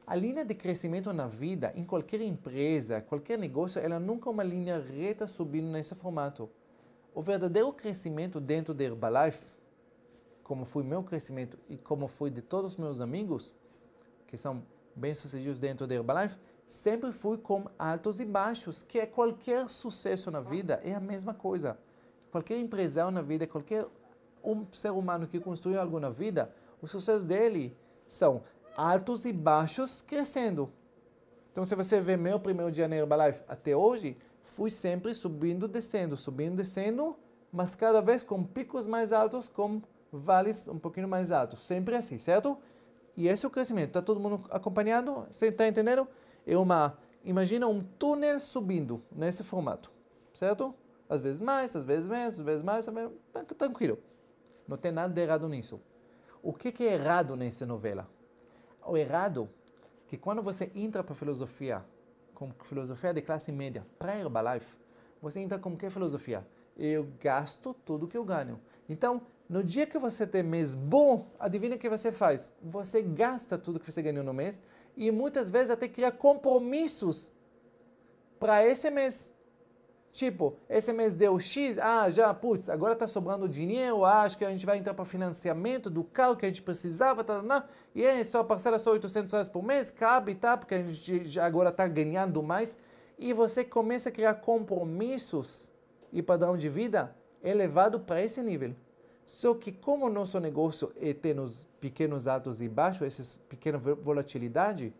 A linha de crescimento na vida, em qualquer empresa, qualquer negócio, ela nunca é uma linha reta subindo nesse formato. O verdadeiro crescimento dentro da Herbalife, como foi meu crescimento e como foi de todos os meus amigos, que são bem-sucedidos dentro da Herbalife, sempre fui com altos e baixos, que é qualquer sucesso na vida, é a mesma coisa. Qualquer empresário na vida, qualquer ser humano que construiu algo na vida, o sucesso dele são altos e baixos crescendo. Então, se você vê meu primeiro dia na Herbalife até hoje, fui sempre subindo, descendo, mas cada vez com picos mais altos, com vales um pouquinho mais altos. Sempre assim, certo? E esse é o crescimento. Está todo mundo acompanhando? Você está entendendo? Imagina um túnel subindo nesse formato, certo? Às vezes mais, às vezes menos, às vezes mais, às vezes menos. Tranquilo. Não tem nada de errado nisso. O que é errado nessa novela? O errado é que quando você entra para filosofia, com filosofia de classe média, para Herbalife, você entra com que filosofia? Eu gasto tudo que eu ganho. Então, no dia que você tem mês bom, adivinha o que você faz? Você gasta tudo que você ganhou no mês e muitas vezes até cria compromissos para esse mês. Tipo, esse mês deu X, agora está sobrando dinheiro, acho que a gente vai entrar para financiamento do carro que a gente precisava, e aí só parcela só R$ 800 por mês, cabe, tá? Porque a gente já agora está ganhando mais. E você começa a criar compromissos e padrão de vida elevado para esse nível. Só que como o nosso negócio tem os pequenos altos e baixos, essas pequenas volatilidade,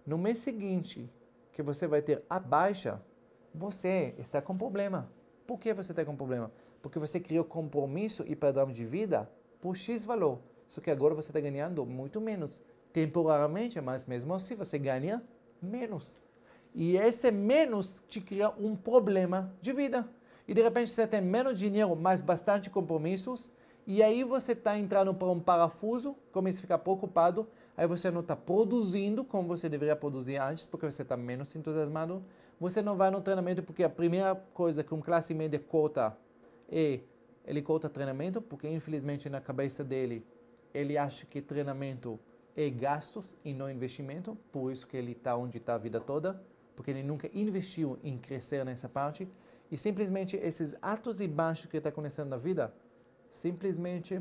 no mês seguinte que você vai ter a baixa, você está com problema. Por que você está com problema? Porque você criou compromisso e padrão de vida por X valor. Só que agora você está ganhando muito menos. Temporariamente, mas mesmo assim você ganha menos. E esse menos te cria um problema de vida. E de repente você tem menos dinheiro, mas bastante compromissos. E aí você está entrando para um parafuso, começa a ficar preocupado. Aí você não está produzindo como você deveria produzir antes, porque você está menos entusiasmado. Você não vai no treinamento porque a primeira coisa que um classe média corta ele corta treinamento, porque infelizmente na cabeça dele, ele acha que treinamento é gastos e não investimento, por isso que ele está onde está a vida toda, porque ele nunca investiu em crescer nessa parte, e simplesmente esses altos e baixos que está acontecendo na vida, simplesmente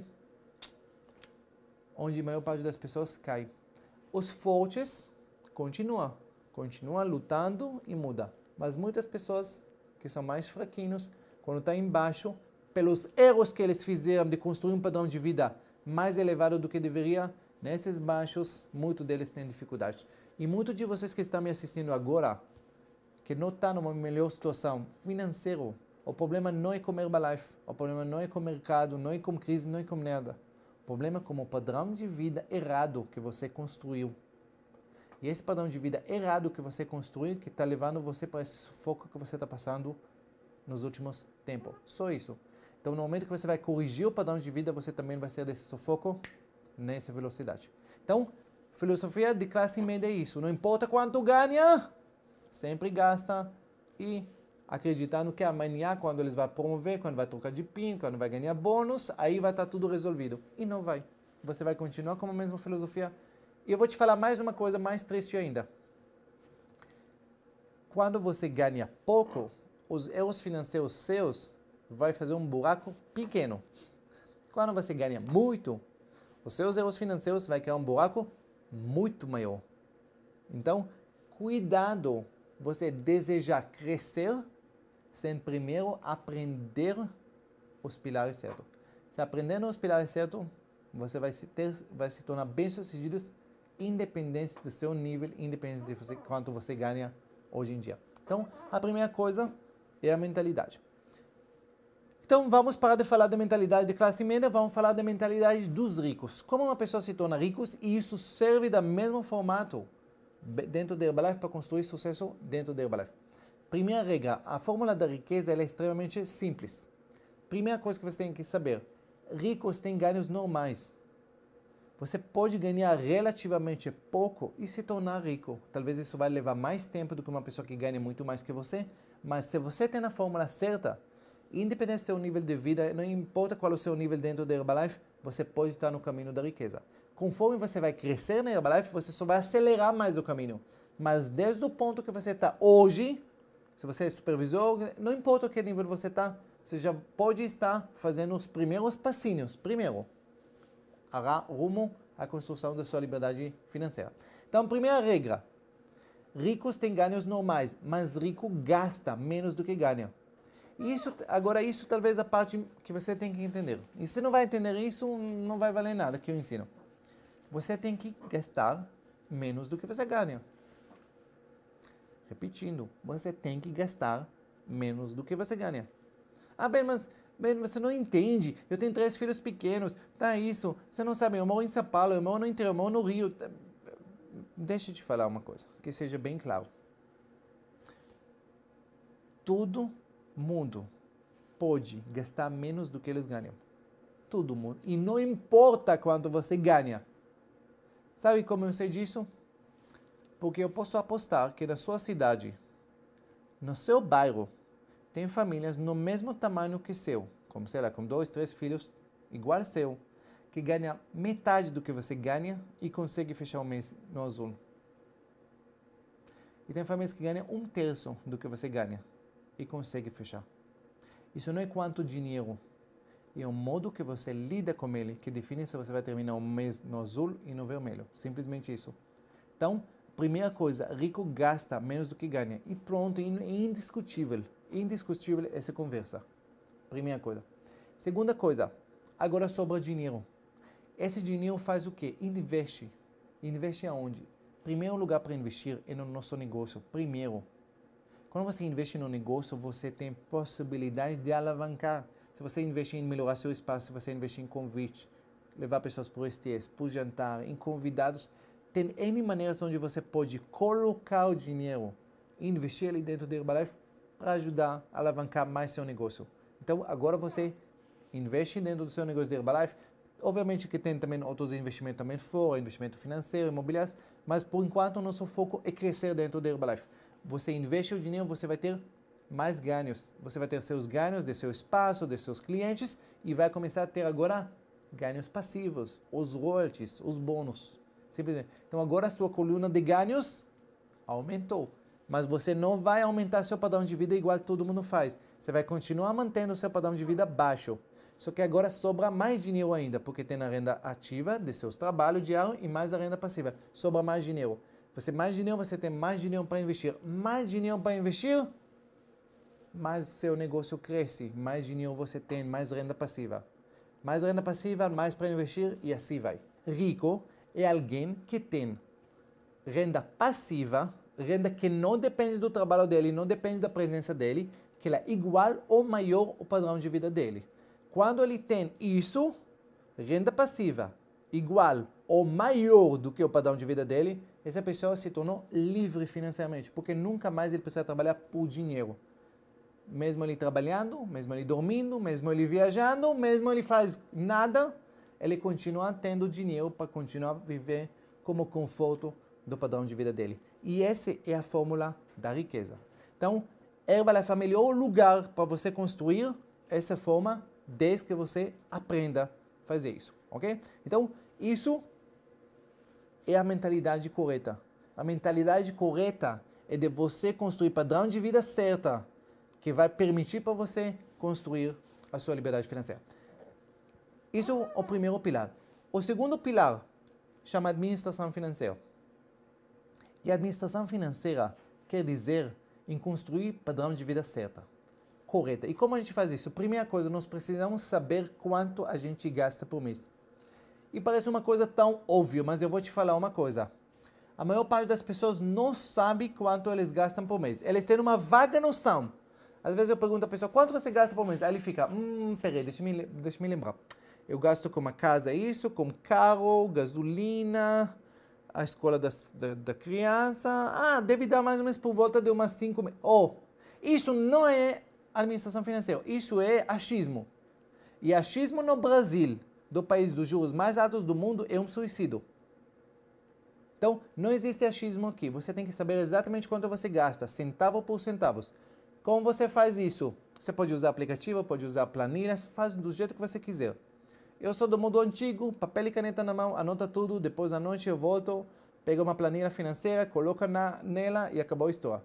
onde a maior parte das pessoas cai. Os fortes continuam lutando e muda. Mas muitas pessoas que são mais fraquinhos, quando estão embaixo, pelos erros que eles fizeram de construir um padrão de vida mais elevado do que deveria, nesses baixos, muitos deles têm dificuldade. E muitos de vocês que estão me assistindo agora, que não estão numa melhor situação financeira, o problema não é com Herbalife, o problema não é com o mercado, não é com crise, não é com nada. O problema é com o padrão de vida errado que você construiu. E esse padrão de vida errado que você construiu, que está levando você para esse sufoco que você está passando nos últimos tempos. Só isso. Então, no momento que você vai corrigir o padrão de vida, você também vai sair desse sufoco nessa velocidade. Então, filosofia de classe média é isso. Não importa quanto ganha, sempre gasta e acreditando que amanhã, quando eles vão promover, quando vai trocar de PIN, quando vai ganhar bônus, aí vai estar tudo resolvido. E não vai. Você vai continuar com a mesma filosofia. E eu vou te falar mais uma coisa mais triste ainda. Quando você ganha pouco, os erros financeiros seus vai fazer um buraco pequeno. Quando você ganha muito, os seus erros financeiros vai criar um buraco muito maior. Então, cuidado você desejar crescer sem primeiro aprender os pilares certos. Se aprendendo os pilares certos, você vai se tornar bem-sucedido independente do seu nível, independente de quanto você ganha hoje em dia. Então, a primeira coisa é a mentalidade. Então, vamos parar de falar da mentalidade de classe média, vamos falar da mentalidade dos ricos. Como uma pessoa se torna rica, e isso serve do mesmo formato dentro da Herbalife para construir sucesso dentro da Herbalife. Primeira regra, a fórmula da riqueza ela é extremamente simples. Primeira coisa que você tem que saber, ricos têm ganhos normais. Você pode ganhar relativamente pouco e se tornar rico. Talvez isso vai levar mais tempo do que uma pessoa que ganha muito mais que você, mas se você tem a fórmula certa, independente do seu nível de vida, não importa qual é o seu nível dentro da Herbalife, você pode estar no caminho da riqueza. Conforme você vai crescer na Herbalife, você só vai acelerar mais o caminho. Mas desde o ponto que você está hoje, se você é supervisor, não importa que nível você está, você já pode estar fazendo os primeiros passinhos. Primeiro, rumo à construção da sua liberdade financeira. Então, primeira regra. Ricos têm ganhos normais, mas rico gasta menos do que ganha. Isso talvez a parte que você tem que entender. E se não vai entender isso, não vai valer nada que eu ensino. Você tem que gastar menos do que você ganha. Repetindo, você tem que gastar menos do que você ganha. Bem, mas Bem, você não entende. Eu tenho 3 filhos pequenos. Tá isso. Você não sabe, eu moro em São Paulo, eu moro no interior, eu moro no Rio. Deixa eu te falar uma coisa, que seja bem claro. Todo mundo pode gastar menos do que eles ganham. Todo mundo. E não importa quanto você ganha. Sabe como eu sei disso? Porque eu posso apostar que na sua cidade, no seu bairro, tem famílias no mesmo tamanho que seu, como sei lá, com 2, 3 filhos, igual seu, que ganha metade do que você ganha e consegue fechar o mês no azul. E tem famílias que ganham 1/3 do que você ganha e consegue fechar. Isso não é quanto dinheiro, é o modo que você lida com ele que define se você vai terminar o mês no azul e no vermelho. Simplesmente isso. Então, primeira coisa, rico gasta menos do que ganha. E pronto, é indiscutível. Indiscutível essa conversa. Primeira coisa. Segunda coisa, agora sobra dinheiro. Esse dinheiro faz o quê? Investe. Investe aonde? Primeiro lugar para investir é no nosso negócio. Primeiro. Quando você investe no negócio, você tem possibilidade de alavancar. Se você investir em melhorar seu espaço, se você investir em convite, levar pessoas para o STS, para o jantar, em convidados, tem N maneiras onde você pode colocar o dinheiro e investir ali dentro da Herbalife para ajudar a alavancar mais seu negócio. Então, agora você investe dentro do seu negócio da Herbalife. Obviamente que tem também outros investimentos também fora, investimento financeiro, imobiliário, mas por enquanto o nosso foco é crescer dentro da Herbalife. Você investe o dinheiro, você vai ter mais ganhos. Você vai ter seus ganhos de seu espaço, de seus clientes e vai começar a ter agora ganhos passivos, os royalties, os bônus. Simplesmente. Então agora a sua coluna de ganhos aumentou. Mas você não vai aumentar seu padrão de vida igual todo mundo faz. Você vai continuar mantendo o seu padrão de vida baixo. Só que agora sobra mais dinheiro ainda, porque tem a renda ativa de seus trabalhos diários e mais a renda passiva. Sobra mais dinheiro. Você tem mais dinheiro para investir. Mais dinheiro para investir, mais seu negócio cresce. Mais dinheiro você tem, mais renda passiva. Mais renda passiva, mais para investir e assim vai. Rico é alguém que tem renda passiva, renda que não depende do trabalho dele, não depende da presença dele, que ela é igual ou maior ao padrão de vida dele. Quando ele tem isso, renda passiva, igual ou maior do que o padrão de vida dele, essa pessoa se tornou livre financeiramente, porque nunca mais ele precisa trabalhar por dinheiro. Mesmo ele trabalhando, mesmo ele dormindo, mesmo ele viajando, mesmo ele faz nada, ele continua tendo dinheiro para continuar a viver como conforto do padrão de vida dele. E essa é a fórmula da riqueza. Então, Herbalife é o melhor lugar para você construir essa forma desde que você aprenda a fazer isso, ok? Então, isso é a mentalidade correta. A mentalidade correta é de você construir padrão de vida certa, que vai permitir para você construir a sua liberdade financeira. Isso é o primeiro pilar. O segundo pilar chama administração financeira. E a administração financeira quer dizer em construir padrão de vida certa, correta. E como a gente faz isso? Primeira coisa, nós precisamos saber quanto a gente gasta por mês. E parece uma coisa tão óbvia, mas eu vou te falar uma coisa. A maior parte das pessoas não sabe quanto eles gastam por mês. Eles têm uma vaga noção. Às vezes eu pergunto à pessoa, quanto você gasta por mês? Aí ele fica, peraí, deixa eu me lembrar. Eu gasto com uma casa isso, com carro, gasolina, a escola da criança. Deve dar mais ou menos por volta de umas 5 mil. Isso não é administração financeira, isso é achismo. E achismo no Brasil, do país dos juros mais altos do mundo, é um suicídio. Então, não existe achismo aqui. Você tem que saber exatamente quanto você gasta, centavo por centavos. Como você faz isso? Você pode usar aplicativo, pode usar planilha, faz do jeito que você quiser. Eu sou do mundo antigo, papel e caneta na mão, anota tudo, depois à noite eu volto, pego uma planilha financeira, coloca nela e acabou a história.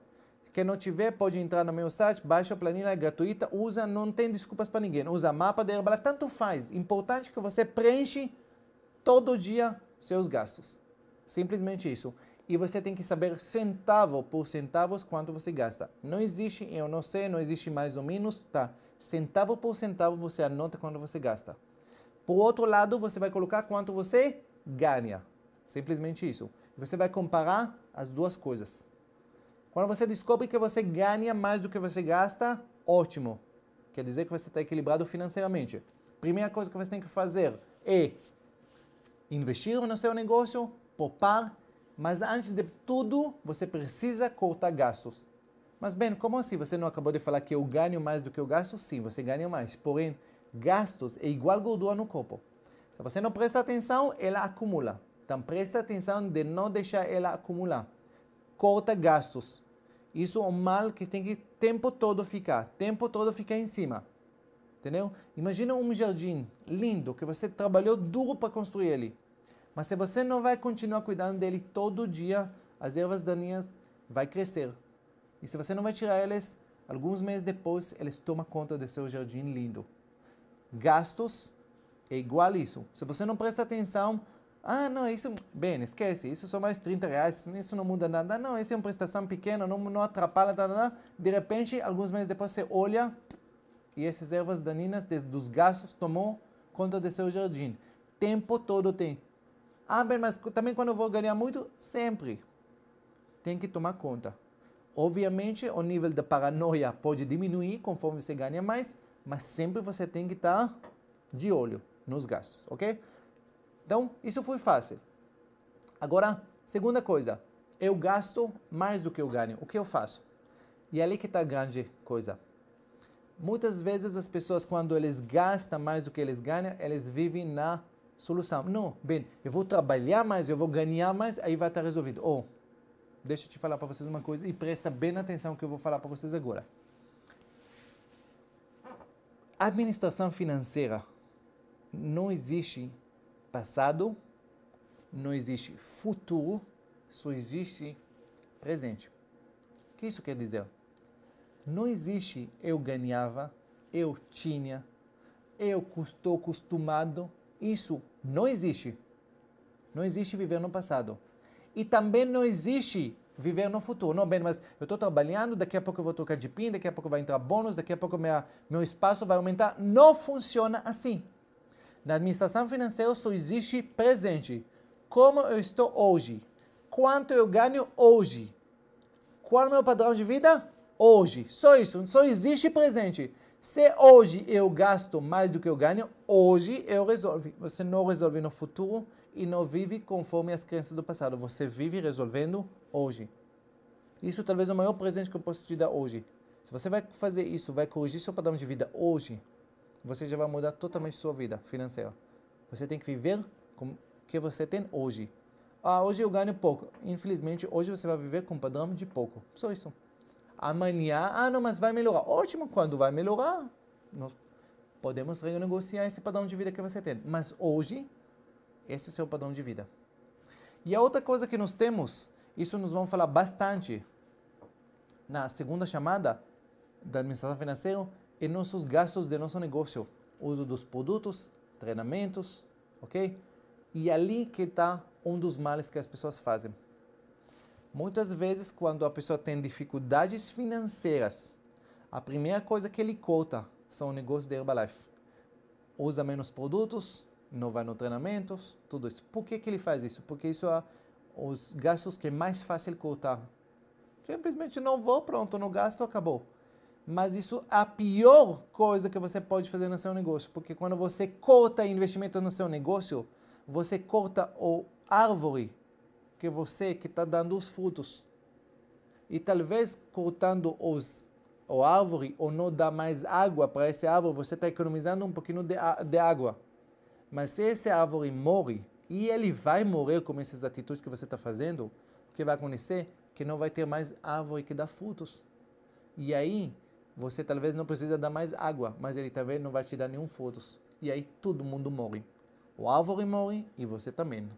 Quem não tiver, pode entrar no meu site, baixa a planilha, é gratuita, usa, não tem desculpas para ninguém. Usa mapa da Herbalife, tanto faz. Importante que você preenche todo dia seus gastos. Simplesmente isso. E você tem que saber centavo por centavos quanto você gasta. Não existe, eu não sei, não existe mais ou menos, tá? Centavo por centavo você anota quanto você gasta. Por outro lado, você vai colocar quanto você ganha. Simplesmente isso. Você vai comparar as duas coisas. Quando você descobre que você ganha mais do que você gasta, ótimo. quer dizer que você está equilibrado financeiramente. Primeira coisa que você tem que fazer é investir no seu negócio, poupar, mas antes de tudo, você precisa cortar gastos. Mas bem, como assim? Você não acabou de falar que eu ganho mais do que eu gasto? Sim, você ganha mais. Porém, gastos é igual gordura no corpo. Se você não presta atenção, ela acumula. Então, presta atenção de não deixar ela acumular. Corta gastos. Isso é um mal que tem que tempo todo ficar em cima. Entendeu? Imagina um jardim lindo que você trabalhou duro para construir ele. Mas se você não vai continuar cuidando dele todo dia, as ervas daninhas vão crescer. E se você não vai tirar elas, alguns meses depois, eles tomam conta do seu jardim lindo. Gastos é igual isso. Se você não presta atenção, não, isso, bem, esquece, isso são mais 30 reais, isso não muda nada. Não, isso é uma prestação pequena, não atrapalha, De repente, alguns meses depois, você olha e essas ervas daninhas dos gastos tomou conta do seu jardim. Tempo todo tem. Bem, mas também quando eu vou ganhar muito, sempre tem que tomar conta. Obviamente, o nível de paranoia pode diminuir conforme você ganha mais, mas sempre você tem que estar de olho nos gastos, ok? Então, isso foi fácil. Agora, segunda coisa, eu gasto mais do que eu ganho. O que eu faço? E é ali que está a grande coisa. Muitas vezes as pessoas, quando eles gastam mais do que eles ganham, eles vivem na solução. Não, bem, eu vou trabalhar mais, eu vou ganhar mais, aí vai estar resolvido. Deixa eu te falar para vocês uma coisa e presta bem atenção que eu vou falar para vocês agora. Administração financeira não existe passado, não existe futuro, só existe presente. O que isso quer dizer? Não existe eu ganhava, eu tinha, eu estou acostumado. Isso não existe. Não existe viver no passado. E também não existe viver no futuro. Não, bem, mas eu estou trabalhando, daqui a pouco eu vou trocar de PIN, daqui a pouco vai entrar bônus, daqui a pouco meu espaço vai aumentar. Não funciona assim. Na administração financeira só existe presente. Como eu estou hoje? Quanto eu ganho hoje? Qual é o meu padrão de vida? Hoje. Só isso. Só existe presente. Se hoje eu gasto mais do que eu ganho, hoje eu resolvo. Você não resolve no futuro e não vive conforme as crenças do passado. Você vive resolvendo hoje. Isso talvez é o maior presente que eu posso te dar hoje. Se você vai fazer isso, vai corrigir seu padrão de vida hoje, você já vai mudar totalmente sua vida financeira. Você tem que viver com o que você tem hoje. Hoje eu ganho pouco. Infelizmente, hoje você vai viver com um padrão de pouco. Só isso. Amanhã, não, mas vai melhorar. Ótimo, quando vai melhorar, nós podemos renegociar esse padrão de vida que você tem. Mas hoje, esse é o seu padrão de vida. E a outra coisa que nós temos, isso nós vamos falar bastante na segunda chamada da administração financeira, é nossos gastos de nosso negócio. Uso dos produtos, treinamentos, ok? E ali que está um dos males que as pessoas fazem. Muitas vezes, quando a pessoa tem dificuldades financeiras, a primeira coisa que ele corta são o negócio de Herbalife. Usa menos produtos, não vai no treinamentos, tudo isso. Por que ele faz isso? Porque isso é os gastos que é mais fácil cortar. Simplesmente não vou, pronto, não gasto, acabou. Mas isso é a pior coisa que você pode fazer no seu negócio. Porque quando você corta investimento no seu negócio, você corta a árvore que está dando os frutos. E talvez cortando a árvore ou não dar mais água para essa árvore, você está economizando um pouquinho de água. Mas se essa árvore morre, e ele vai morrer com essas atitudes que você está fazendo, o que vai acontecer? Que não vai ter mais árvore que dá frutos. E aí, você talvez não precisa dar mais água, mas ele também não vai te dar nenhum frutos. E aí, todo mundo morre. A árvore morre e você também.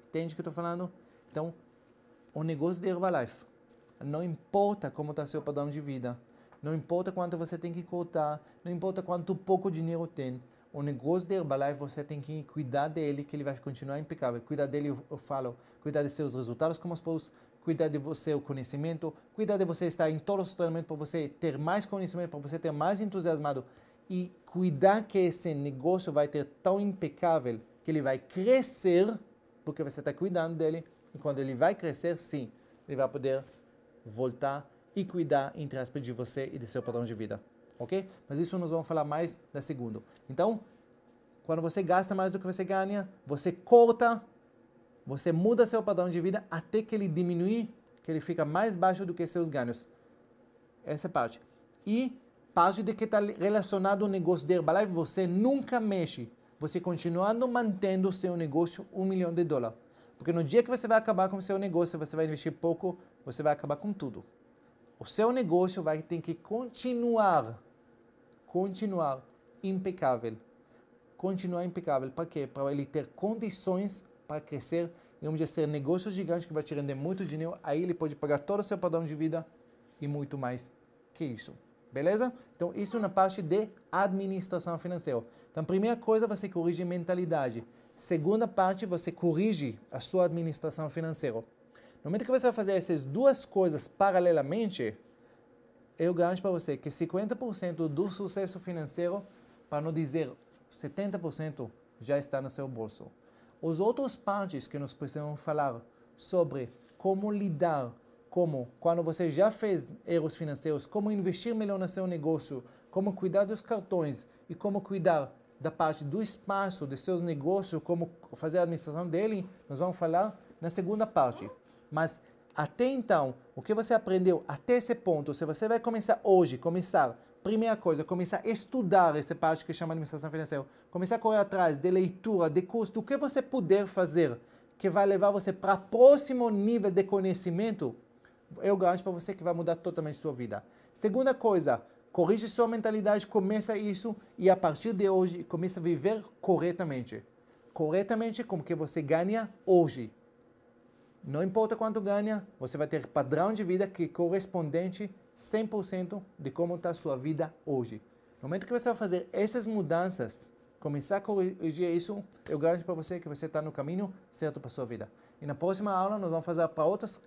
Entende o que eu estou falando? Então, o negócio de Herbalife, não importa como está seu padrão de vida, não importa quanto você tem que cortar, não importa quanto pouco dinheiro tem, o negócio de Herbalife você tem que cuidar dele, que ele vai continuar impecável. Cuidar dele, eu falo, cuidar de seus resultados como os cuidar de você, o conhecimento, cuidar de você estar em todos os treinamentos para você ter mais conhecimento, para você ter mais entusiasmado e cuidar que esse negócio vai ter tão impecável que ele vai crescer, porque você está cuidando dele, e quando ele vai crescer, sim, ele vai poder voltar e cuidar, entre aspas, de você e de seu padrão de vida. ok? Mas isso nós vamos falar mais da segunda. Então, quando você gasta mais do que você ganha, você corta, você muda seu padrão de vida até que ele diminui, que ele fica mais baixo do que seus ganhos. Essa é parte. E parte de que está relacionado ao negócio de Herbalife, você nunca mexe. Você continuando mantendo o seu negócio $1 milhão. Porque no dia que você vai acabar com o seu negócio, você vai investir pouco, você vai acabar com tudo. O seu negócio vai ter que continuar impecável. Continuar impecável. Para quê? Para ele ter condições para crescer. E vamos dizer, negócio gigante que vai te render muito dinheiro. Aí ele pode pagar todo o seu padrão de vida e muito mais que isso. Beleza? Então, isso na parte de administração financeira. Então, primeira coisa, você corrige a mentalidade. Segunda parte, você corrige a sua administração financeira. No momento que você vai fazer essas duas coisas paralelamente, eu garanto para você que 50% do sucesso financeiro, para não dizer 70%, já está no seu bolso. Os outros partes que nós precisamos falar sobre como lidar, como quando você já fez erros financeiros, como investir melhor no seu negócio, como cuidar dos cartões e como cuidar da parte do espaço de seus negócios, como fazer a administração dele, nós vamos falar na segunda parte. Mas até então, o que você aprendeu até esse ponto, se você vai começar hoje, primeira coisa, começar a estudar essa parte que chama administração financeira, começar a correr atrás de leitura, de curso, do que você puder fazer, que vai levar você para o próximo nível de conhecimento, eu garanto para você que vai mudar totalmente a sua vida. Segunda coisa, corrige sua mentalidade, começa isso e a partir de hoje começa a viver corretamente. Corretamente como que você ganha hoje. Não importa quanto ganha, você vai ter padrão de vida que é correspondente 100% de como está a sua vida hoje. No momento que você vai fazer essas mudanças, começar a corrigir isso, eu garanto para você que você está no caminho certo para a sua vida. E na próxima aula nós vamos fazer para outras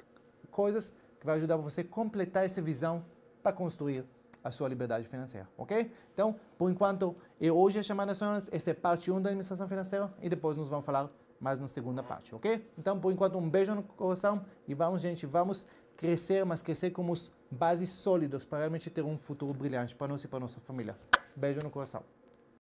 coisas que vai ajudar você a completar essa visão para construir a sua liberdade financeira, ok? Então, por enquanto, hoje a chamada nacional, essa é parte 1 da administração financeira e depois nós vamos falar mais na segunda parte, ok? Então, por enquanto, um beijo no coração e vamos, gente, vamos crescer, mas crescer com as bases sólidas para realmente ter um futuro brilhante para nós e para nossa família. Beijo no coração.